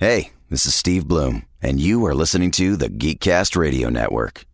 Hey, this is Steve Bloom, and you are listening to the Geekcast Radio Network.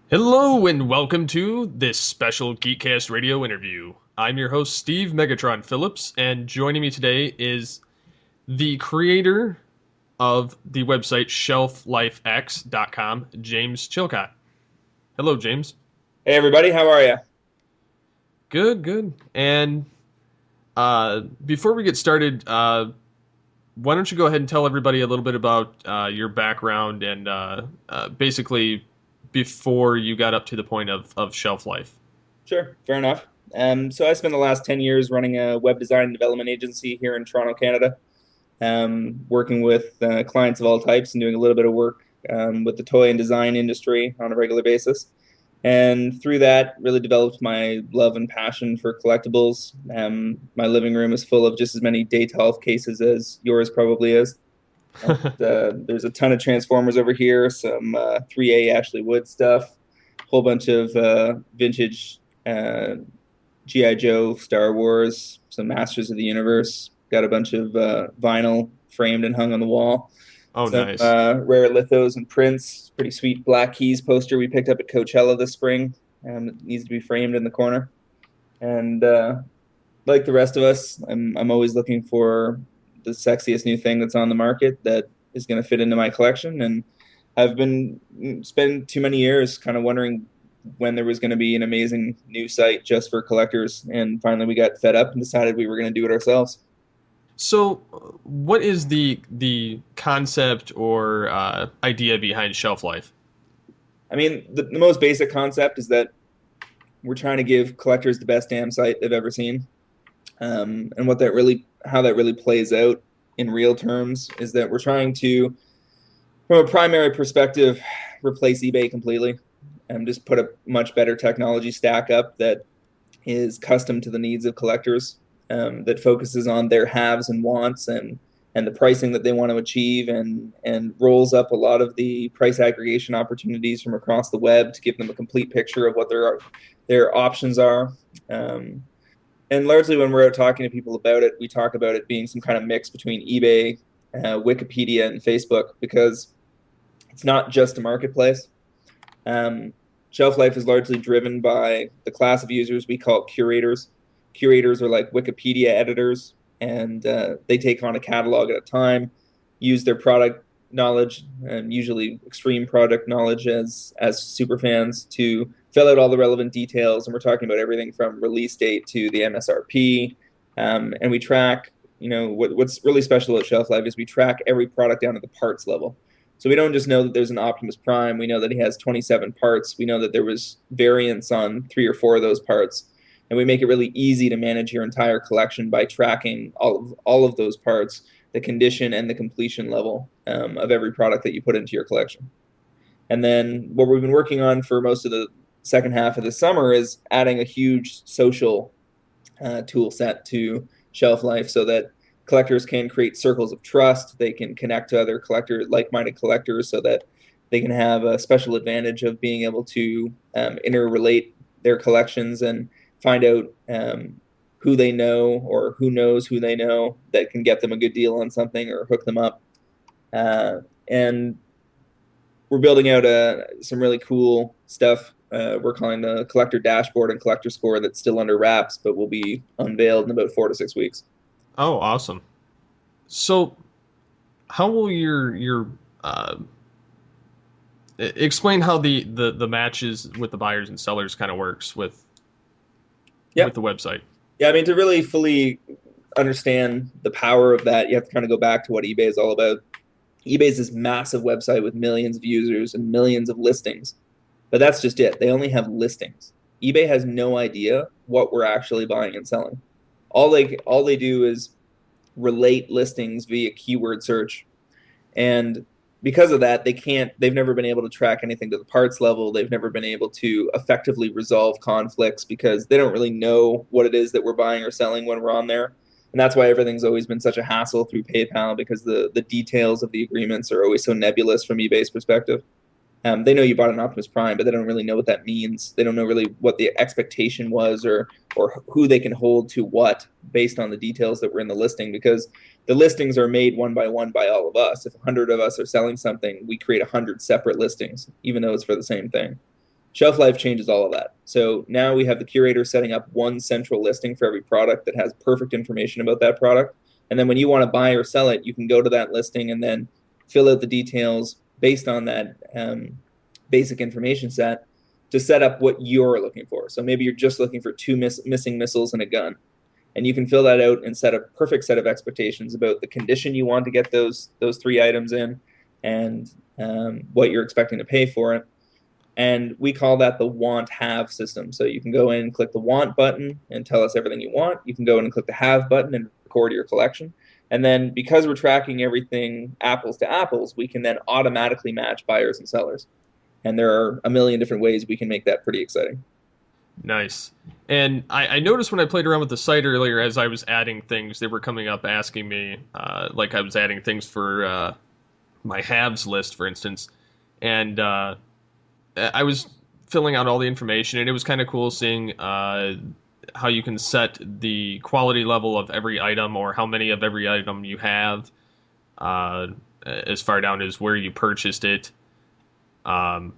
Hello and welcome to this special Geekcast radio interview. I'm your host, Steve Megatron Phillips, and joining me today is the creator of the website shelflifex.com, James Chillcott. Hello, James. Hey, everybody. How are you? Good. And before we get started, why don't you go ahead and tell everybody a little bit about your background and basically before you got up to the point of Shelf Life. Sure, fair enough. So I spent the last 10 years running a web design and development agency here in Toronto, Canada, working with clients of all types and doing a little bit of work with the toy and design industry on a regular basis. And through that, really developed my love and passion for collectibles. My living room is full of just as many Daytolf cases as yours probably is. There's a ton of Transformers over here, some 3A Ashley Wood stuff, a whole bunch of vintage G.I. Joe, Star Wars, some Masters of the Universe, got a bunch of vinyl framed and hung on the wall. Oh, some, nice. Rare lithos and prints, pretty sweet Black Keys poster we picked up at Coachella this spring. It needs to be framed in the corner. And like the rest of us, I'm always looking for the sexiest new thing that's on the market that is going to fit into my collection. And I've been spending too many years kind of wondering when there was going to be an amazing new site just for collectors. And finally we got fed up and decided we were going to do it ourselves. So what is the concept or idea behind Shelf Life? I mean, the most basic concept is that we're trying to give collectors the best damn site they've ever seen. And how that really plays out in real terms is that we're trying to, from a primary perspective, replace eBay completely and just put a much better technology stack up that is custom to the needs of collectors, that focuses on their haves and wants and the pricing that they want to achieve and rolls up a lot of the price aggregation opportunities from across the web to give them a complete picture of what their options are. And largely when we're out talking to people about it, we talk about it being some kind of mix between eBay, Wikipedia, and Facebook, because it's not just a marketplace. Shelf Life is largely driven by the class of users we call curators. Curators are like Wikipedia editors, and they take on a catalog at a time, use their product knowledge, and usually extreme product knowledge as super fans to fill out all the relevant details. And we're talking about everything from release date to the MSRP. And we track, what's really special at Shelf Life is we track every product down to the parts level. So we don't just know that there's an Optimus Prime. We know that he has 27 parts. We know that there was variants on 3 or 4 of those parts. And we make it really easy to manage your entire collection by tracking all of those parts, the condition and the completion level of every product that you put into your collection. And then what we've been working on for most of the second half of the summer is adding a huge social tool set to Shelf Life so that collectors can create circles of trust. They can connect to other like-minded collectors, so that they can have a special advantage of being able to interrelate their collections and find out who they know or who knows who they know that can get them a good deal on something or hook them up. And we're building out some really cool stuff. We're calling the collector dashboard and collector score that's still under wraps, but will be unveiled in about 4 to 6 weeks. Oh, awesome. So how will your explain how the matches with the buyers and sellers kind of works with Yep. the website. Yeah, I mean, to really fully understand the power of that, you have to kind of go back to what eBay is all about. eBay is this massive website with millions of users and millions of listings, but that's just it. They only have listings. eBay has no idea what we're actually buying and selling. All they do is relate listings via keyword search, and because of that, they've never been able to track anything to the parts level. They've never been able to effectively resolve conflicts because they don't really know what it is that we're buying or selling when we're on there. And that's why everything's always been such a hassle through PayPal, because the details of the agreements are always so nebulous from eBay's perspective. They know you bought an Optimus Prime, but they don't really know what that means. They don't know really what the expectation was, or who they can hold to what based on the details that were in the listing, because the listings are made one by all of us. If 100 of us are selling something, we create 100 separate listings, even though it's for the same thing. Shelflife changes all of that. So now we have the curator setting up one central listing for every product that has perfect information about that product. And then when you want to buy or sell it, you can go to that listing and then fill out the details based on that basic information set to set up what you're looking for. So maybe you're just looking for two missing missiles and a gun. And you can fill that out and set a perfect set of expectations about the condition you want to get those three items in, and what you're expecting to pay for it. And we call that the want have system. So you can go in and click the want button and tell us everything you want. You can go in and click the have button and record your collection. And then because we're tracking everything apples to apples, we can then automatically match buyers and sellers. And there are a million different ways we can make that pretty exciting. Nice. And I noticed when I played around with the site earlier, as I was adding things, they were coming up asking me, like I was adding things for my halves list, for instance. And I was filling out all the information, and it was kind of cool seeing how you can set the quality level of every item, or how many of every item you have, as far down as where you purchased it. And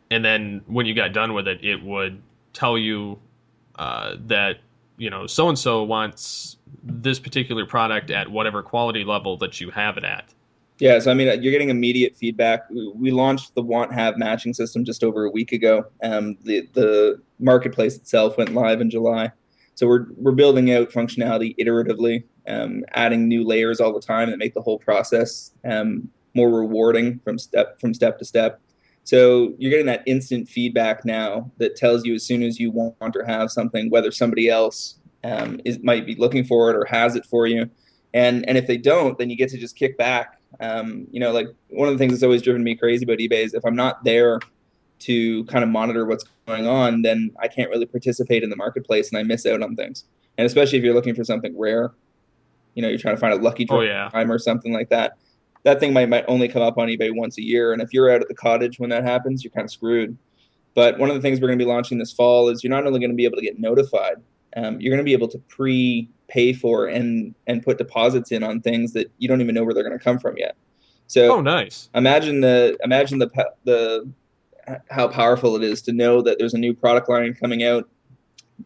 then when you got done with it, it would tell you that, so-and-so wants this particular product at whatever quality level that you have it at. Yeah, so I mean, you're getting immediate feedback. We launched the want-have matching system just over a week ago. The marketplace itself went live in July. So we're building out functionality iteratively, adding new layers all the time that make the whole process more rewarding from step to step. So you're getting that instant feedback now that tells you as soon as you want or have something, whether somebody else might be looking for it or has it for you. And if they don't, then you get to just kick back. Like one of the things that's always driven me crazy about eBay is if I'm not there to kind of monitor what's going on, then I can't really participate in the marketplace and I miss out on things. And especially if you're looking for something rare, you're trying to find a lucky draw time or something like that. That thing might only come up on eBay once a year. And if you're out at the cottage when that happens, you're kind of screwed. But one of the things we're going to be launching this fall is you're not only going to be able to get notified, you're going to be able to pre-pay for and put deposits in on things that you don't even know where they're going to come from yet. So, nice. Imagine how powerful it is to know that there's a new product line coming out.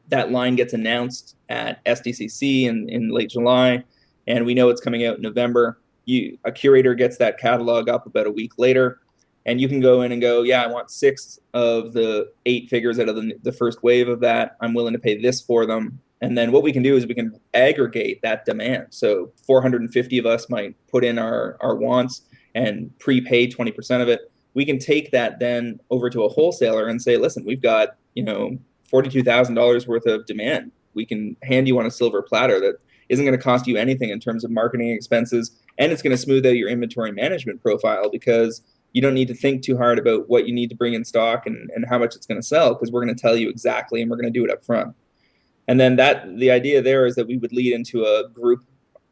That line gets announced at SDCC in late July, and we know it's coming out in November. A curator gets that catalog up about a week later, and you can go in and go, yeah, I want 6 of the 8 figures out of the first wave of that. I'm willing to pay this for them. And then what we can do is we can aggregate that demand. So 450 of us might put in our wants and prepay 20% of it. We can take that then over to a wholesaler and say, listen, we've got, $42,000 worth of demand. We can hand you on a silver platter that isn't going to cost you anything in terms of marketing expenses, and it's going to smooth out your inventory management profile because you don't need to think too hard about what you need to bring in stock and how much it's going to sell, because we're going to tell you exactly, and we're going to do it up front. And then the idea there is that we would lead into a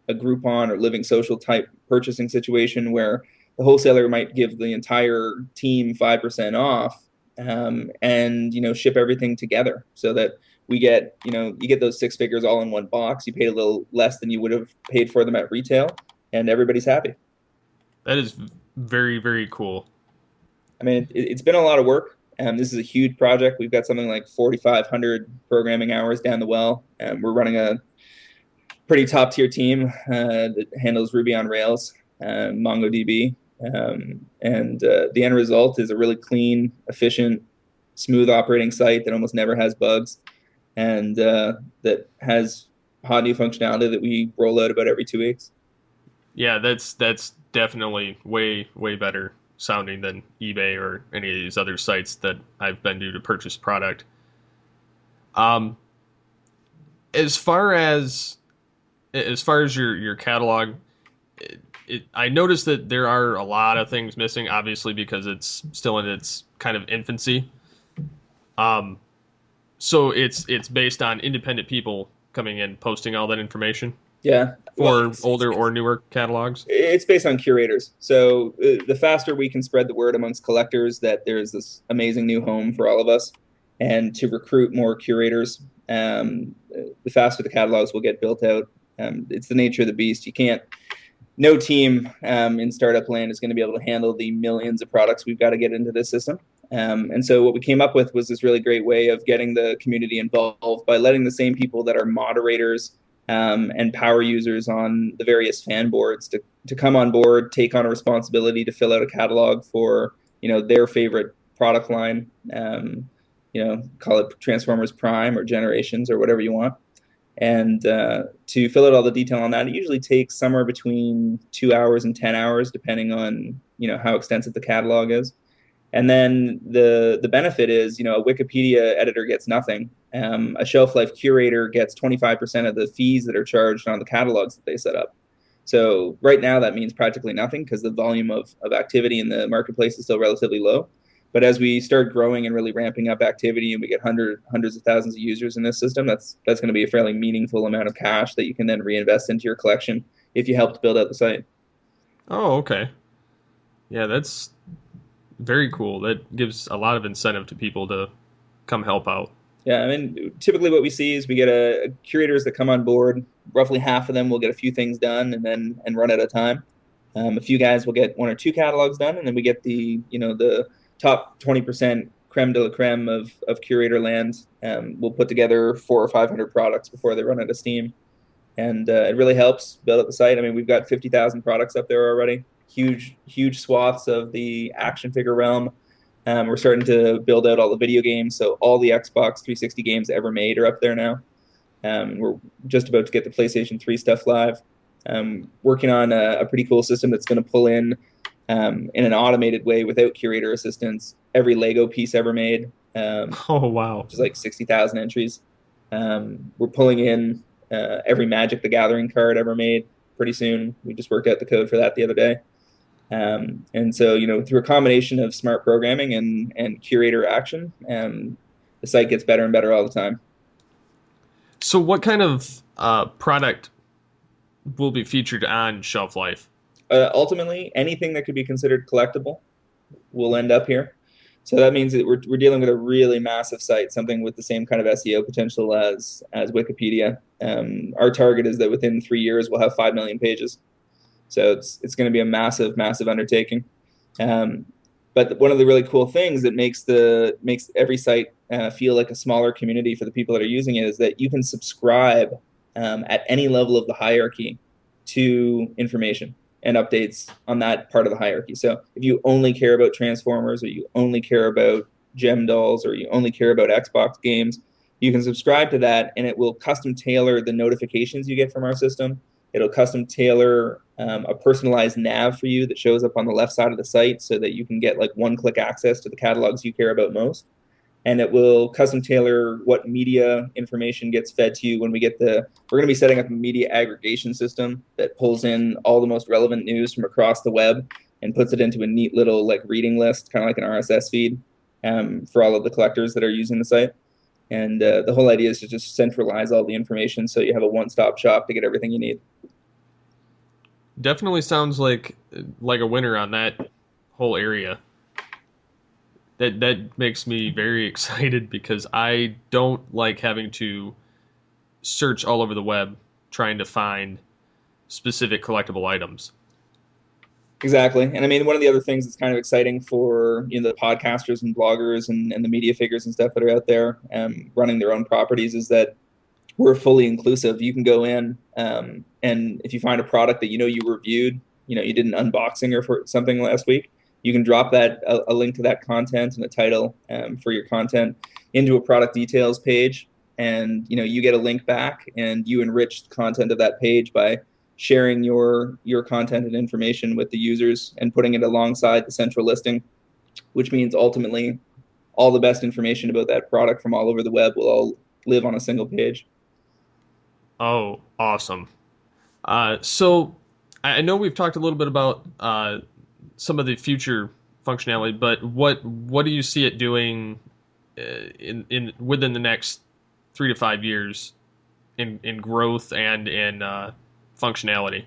Groupon or Living Social type purchasing situation where the wholesaler might give the entire team 5% off, and ship everything together so that we get, you get those 6 figures all in one box. You paid a little less than you would have paid for them at retail, and everybody's happy. That is very, very cool. I mean, it's been a lot of work. This is a huge project. We've got something like 4,500 programming hours down the well, and we're running a pretty top tier team that handles Ruby on Rails, MongoDB, And the end result is a really clean, efficient, smooth operating site that almost never has bugs, and that has hot new functionality that we roll out about every 2 weeks. Yeah, that's definitely way better sounding than eBay or any of these other sites that I've been to purchase product. Um, as far as your catalog, I noticed that there are a lot of things missing, obviously because it's still in its kind of infancy. Um, so it's based on independent people coming in posting all that information Yeah, well, for older or newer catalogs. it's based on curators. So the faster we can spread the word amongst collectors that there's this amazing new home for all of us, and to recruit more curators, the faster the catalogs will get built out. It's the nature of the beast. You can't. No team in startup land is going to be able to handle the millions of products we've got to get into this system. And so what we came up with was this really great way of getting the community involved by letting the same people that are moderators and power users on the various fan boards to come on board, take on a responsibility to fill out a catalog for their favorite product line. Call it Transformers Prime or Generations or whatever you want. And to fill out all the detail on that, it usually takes somewhere between 2 hours and 10 hours, depending on how extensive the catalog is. And then the benefit is, a Wikipedia editor gets nothing. A Shelflife curator gets 25% of the fees that are charged on the catalogs that they set up. So right now that means practically nothing because the volume of activity in the marketplace is still relatively low. But as we start growing and really ramping up activity and we get hundreds of thousands of users in this system, that's going to be a fairly meaningful amount of cash that you can then reinvest into your collection if you helped build out the site. Oh, okay. Yeah, that's very cool. That gives a lot of incentive to people to come help out. Yeah, I mean, typically what we see is we get curators that come on board. Roughly half of them will get a few things done and run at a time. A few guys will get 1 or 2 catalogs done, and then we get the top 20% creme de la creme of curator land. We'll put together 400 or 500 products before they run out of steam. And it really helps build up the site. I mean, we've got 50,000 products up there already. Huge swaths of the action figure realm. We're starting to build out all the video games. So all the Xbox 360 games ever made are up there now. We're just about to get the PlayStation 3 stuff live. Working on a pretty cool system that's going to pull in an automated way without curator assistance every Lego piece ever made. Oh, wow. Which is like 60,000 entries. We're pulling in every Magic the Gathering card ever made pretty soon. We just worked out the code for that the other day. And so, through a combination of smart programming and curator action, the site gets better and better all the time. So what kind of product will be featured on Shelflife? Ultimately, anything that could be considered collectible will end up here. So that means that we're dealing with a really massive site, something with the same kind of SEO potential as Wikipedia. Our target is that within 3 years we'll have 5 million pages. So it's going to be a massive undertaking. But one of the really cool things that makes every site feel like a smaller community for the people that are using it is that you can subscribe at any level of the hierarchy to information and updates on that part of the hierarchy. So if you only care about Transformers, or you only care about Gem Dolls, or you only care about Xbox games, you can subscribe to that, and it will custom tailor the notifications you get from our system. It'll custom tailor a personalized nav for you that shows up on the left side of the site so that you can get like one-click access to the catalogs you care about most. And it will custom tailor what media information gets fed to you when we're going to be setting up a media aggregation system that pulls in all the most relevant news from across the web and puts it into a neat little like reading list, kind of like an RSS feed for all of the collectors that are using the site. And the whole idea is to just centralize all the information so you have a one-stop shop to get everything you need. Definitely sounds like a winner on that whole area. That makes me very excited because I don't like having to search all over the web trying to find specific collectible items. Exactly. And I mean, one of the other things that's kind of exciting for the podcasters and bloggers and the media figures and stuff that are out there running their own properties is that we're fully inclusive. You can go in and if you find a product that you reviewed you did an unboxing or for something last week, you can drop that a link to that content and a title for your content into a product details page, and you get a link back, and you enrich the content of that page by sharing your content and information with the users and putting it alongside the central listing, which means ultimately all the best information about that product from all over the web will all live on a single page. Oh, awesome. So I know we've talked a little bit about some of the future functionality, but what do you see it doing in within the next 3 to 5 years in growth and in functionality?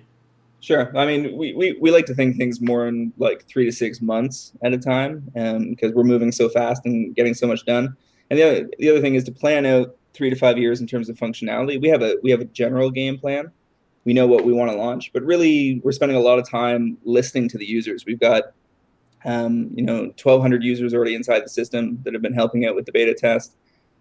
Sure. I mean, we like to think things more in like 3 to 6 months at a time, because we're moving so fast and getting so much done. And the other thing is to plan out 3 to 5 years in terms of functionality. We have a general game plan. We know what we want to launch, but really we're spending a lot of time listening to the users. We've got 1,200 users already inside the system that have been helping out with the beta test.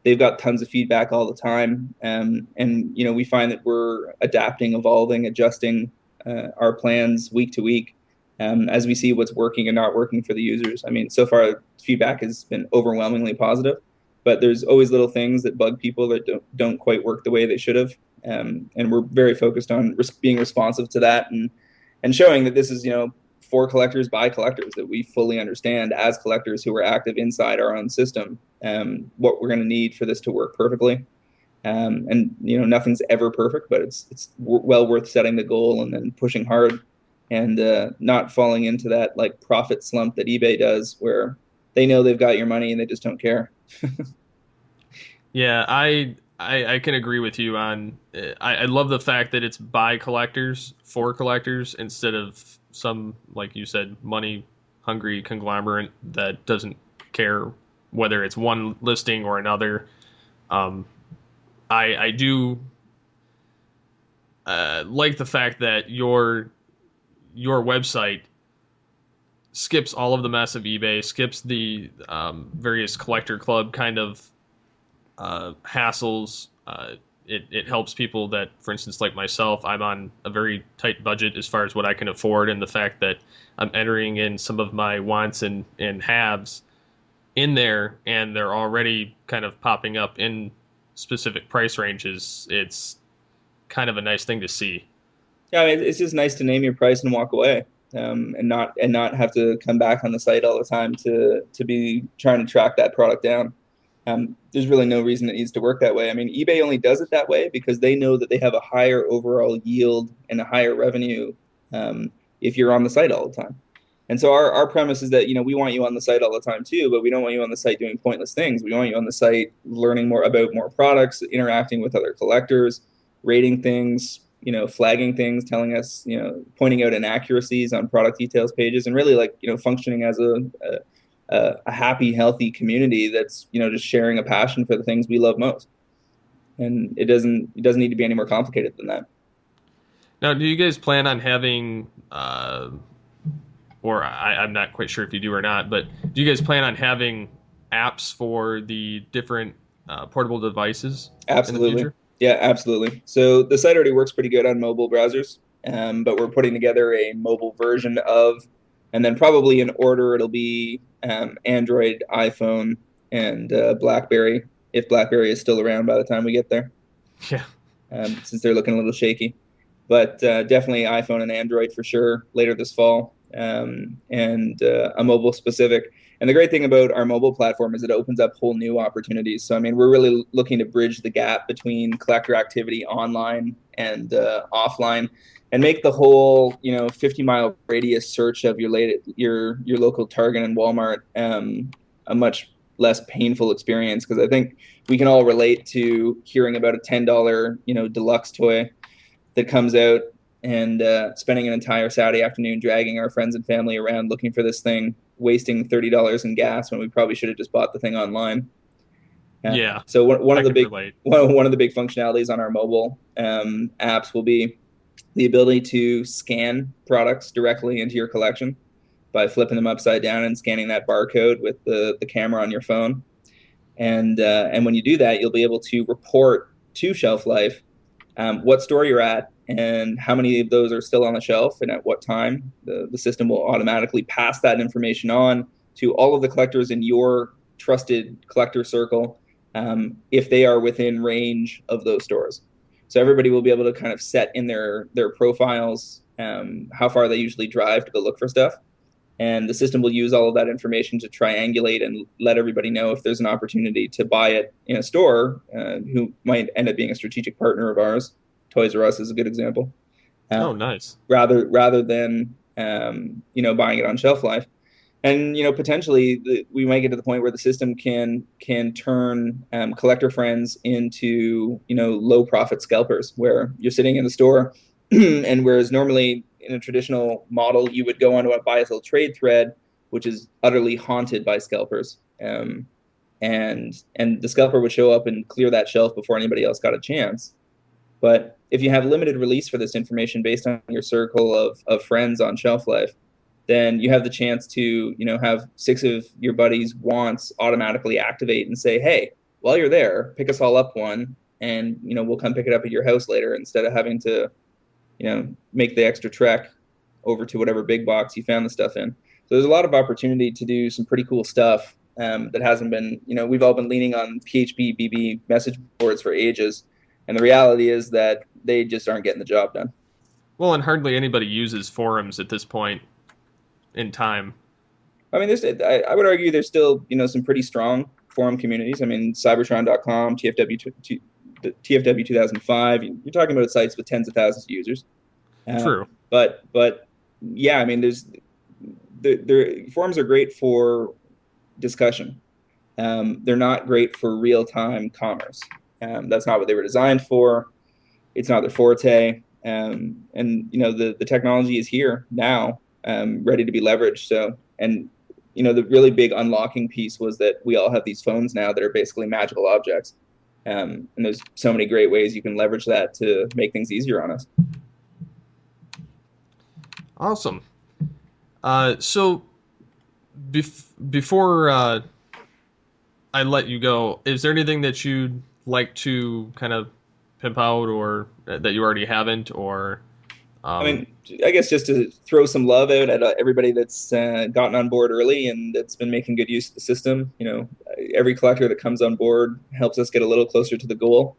They've got tons of feedback all the time, and we find that we're adapting, evolving, adjusting our plans week to week as we see what's working and not working for the users. I mean, so far feedback has been overwhelmingly positive, but there's always little things that bug people that don't quite work the way they should have, and we're very focused on being responsive to that and showing that this is for collectors by collectors, that we fully understand as collectors who are active inside our own system what we're going to need for this to work perfectly. And nothing's ever perfect, but it's well worth setting the goal and then pushing hard, and not falling into that like profit slump that eBay does, where they know they've got your money and they just don't care. Yeah, I can agree with you on. I love the fact that it's by collectors for collectors instead of some, like you said, money hungry conglomerate that doesn't care whether it's one listing or another. I do like the fact that your website skips all of the mess of eBay, skips the various collector club kind of hassles. It helps people that, for instance, like myself, I'm on a very tight budget as far as what I can afford, and the fact that I'm entering in some of my wants and haves in there, and they're already kind of popping up in specific price ranges. It's kind of a nice thing to see. Yeah, I mean, it's just nice to name your price and walk away, and not have to come back on the site all the time to be trying to track that product down. There's really no reason it needs to work that way. I mean, eBay only does it that way because they know that they have a higher overall yield and a higher revenue if you're on the site all the time. And so our premise is that, we want you on the site all the time too, but we don't want you on the site doing pointless things. We want you on the site learning more about more products, interacting with other collectors, rating things, flagging things, telling us, pointing out inaccuracies on product details pages, and really functioning as a happy, healthy community that's, just sharing a passion for the things we love most. And it doesn't need to be any more complicated than that. Now, do you guys plan on having or I'm not quite sure if you do or not, but do you guys plan on having apps for the different portable devices? Absolutely. In the future? Yeah, absolutely. So the site already works pretty good on mobile browsers, but we're putting together a mobile version of, and then probably in order it'll be Android, iPhone, and BlackBerry, if BlackBerry is still around by the time we get there. Yeah. Since they're looking a little shaky. But definitely iPhone and Android for sure later this fall, and a mobile specific. And the great thing about our mobile platform is it opens up whole new opportunities. So, I mean, we're really looking to bridge the gap between collector activity online and offline, and make the whole 50-mile radius search of your local Target and Walmart a much less painful experience, because I think we can all relate to hearing about a $10 deluxe toy that comes out, and spending an entire Saturday afternoon dragging our friends and family around looking for this thing, wasting $30 in gas when we probably should have just bought the thing online. Yeah. So one of the big functionalities on our mobile apps will be the ability to scan products directly into your collection by flipping them upside down and scanning that barcode with the camera on your phone. And when you do that, you'll be able to report to Shelflife what store you're at, and how many of those are still on the shelf and at what time. The system will automatically pass that information on to all of the collectors in your trusted collector circle, if they are within range of those stores. So everybody will be able to kind of set in their profiles how far they usually drive to go look for stuff. And the system will use all of that information to triangulate and let everybody know if there's an opportunity to buy it in a store who might end up being a strategic partner of ours. Toys R Us is a good example. Oh, nice. Rather than buying it on Shelflife. And potentially we might get to the point where the system can turn collector friends into low profit scalpers, where you're sitting in the store and whereas normally in a traditional model you would go onto a buy sell trade thread, which is utterly haunted by scalpers, and the scalper would show up and clear that shelf before anybody else got a chance. But if you have limited release for this information based on your circle of friends on Shelflife, then you have the chance to have 6 of your buddies' wants automatically activate and say, hey, while you're there, pick us all up one, and we'll come pick it up at your house later, instead of having to make the extra trek over to whatever big box you found the stuff in. So there's a lot of opportunity to do some pretty cool stuff that hasn't been, we've all been leaning on PHP BB message boards for ages, and the reality is that they just aren't getting the job done. Well, and hardly anybody uses forums at this point in time. I mean, I would argue there's still some pretty strong forum communities. I mean, Cybertron.com, TFW 2005. You're talking about sites with tens of thousands of users. True. But yeah, I mean, the forums are great for discussion. They're not great for real-time commerce. That's not what they were designed for. It's not their forte. And the technology is here now, ready to be leveraged. So, and the really big unlocking piece was that we all have these phones now that are basically magical objects. And there's so many great ways you can leverage that to make things easier on us. Awesome. So before I let you go, is there anything that you'd like to kind of pimp out, or that you already haven't, or? I mean, I guess just to throw some love out at everybody that's gotten on board early and that's been making good use of the system. Every collector that comes on board helps us get a little closer to the goal.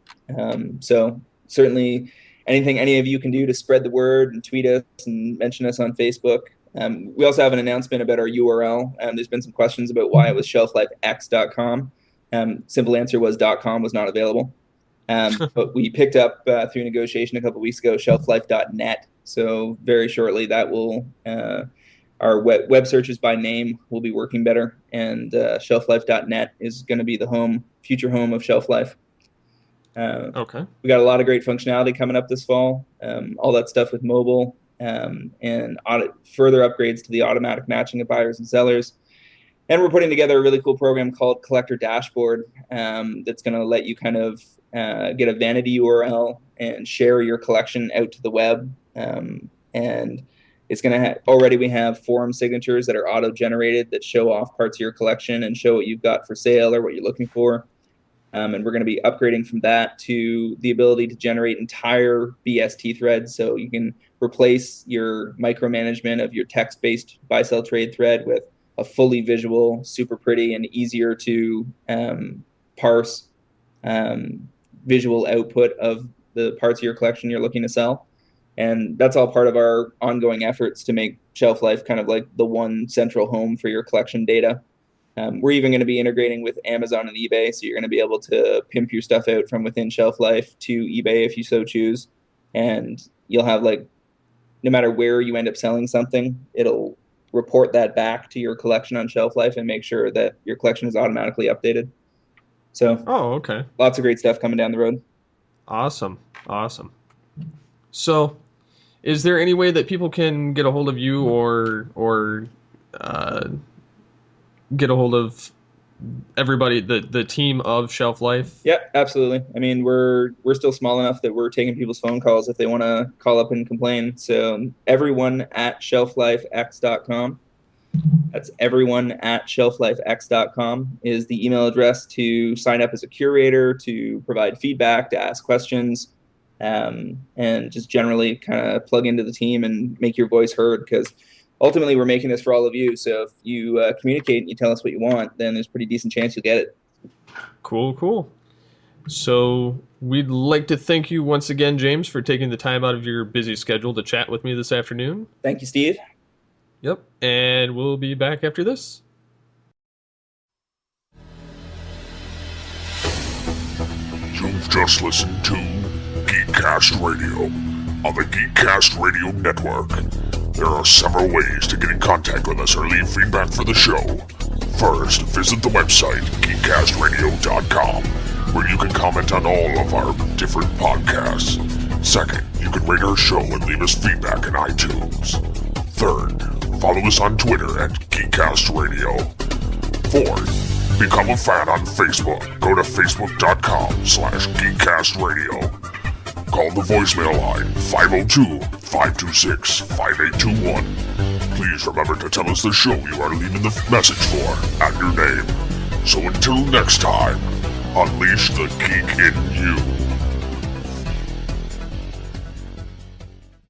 So certainly anything any of you can do to spread the word and tweet us and mention us on Facebook. We also have an announcement about our URL. There's been some questions about why it was shelflifex.com. Simple answer was .com was not available. But we picked up through negotiation a couple of weeks ago, shelflife.net. So very shortly that will, our web searches by name will be working better, and shelflife.net is going to be the future home of Shelflife. Okay. We got a lot of great functionality coming up this fall. All that stuff with mobile, and further upgrades to the automatic matching of buyers and sellers. And we're putting together a really cool program called Collector Dashboard, that's going to let you kind of get a vanity URL and share your collection out to the web. And it's going to already we have forum signatures that are auto-generated that show off parts of your collection and show what you've got for sale or what you're looking for. And we're going to be upgrading from that to the ability to generate entire BST threads. So you can replace your micromanagement of your text-based buy-sell trade thread with a fully visual, super pretty, and easier to parse visual output of the parts of your collection you're looking to sell. And that's all part of our ongoing efforts to make Shelflife kind of like the one central home for your collection data. We're even going to be integrating with Amazon and eBay, so you're going to be able to pimp your stuff out from within Shelflife to eBay if you so choose. And you'll have, like, no matter where you end up selling something, it'll report that back to your collection on Shelflife and make sure that your collection is automatically updated. So, okay. Lots of great stuff coming down the road. Awesome. So, is there any way that people can get a hold of you or get a hold of everybody, the team of Shelflife? Yeah, absolutely. I mean, we're still small enough that we're taking people's phone calls if they want to call up and complain. So everyone at shelflifex.com. That's everyone at shelflifex.com is the email address to sign up as a curator, to provide feedback, to ask questions. and just generally kind of plug into the team and make your voice heard, because ultimately we're making this for all of you. So if you communicate and you tell us what you want, then there's a pretty decent chance you'll get it. Cool. So we'd like to thank you once again, James, for taking the time out of your busy schedule to chat with me this afternoon. Thank you, Steve. Yep, and we'll be back after this. You've just listened to Geekcast Radio on the Geekcast Radio Network. There are several ways to get in contact with us or leave feedback for the show. First, visit the website, geekcastradio.com, where you can comment on all of our different podcasts. Second, you can rate our show and leave us feedback in iTunes. Third, follow us on Twitter at Geekcast Radio. Fourth, become a fan on Facebook. Go to facebook.com/GeekcastRadio. Call the voicemail line 502-526-5821. Please remember to tell us the show you are leaving the message for and your name. So until next time, unleash the geek in you.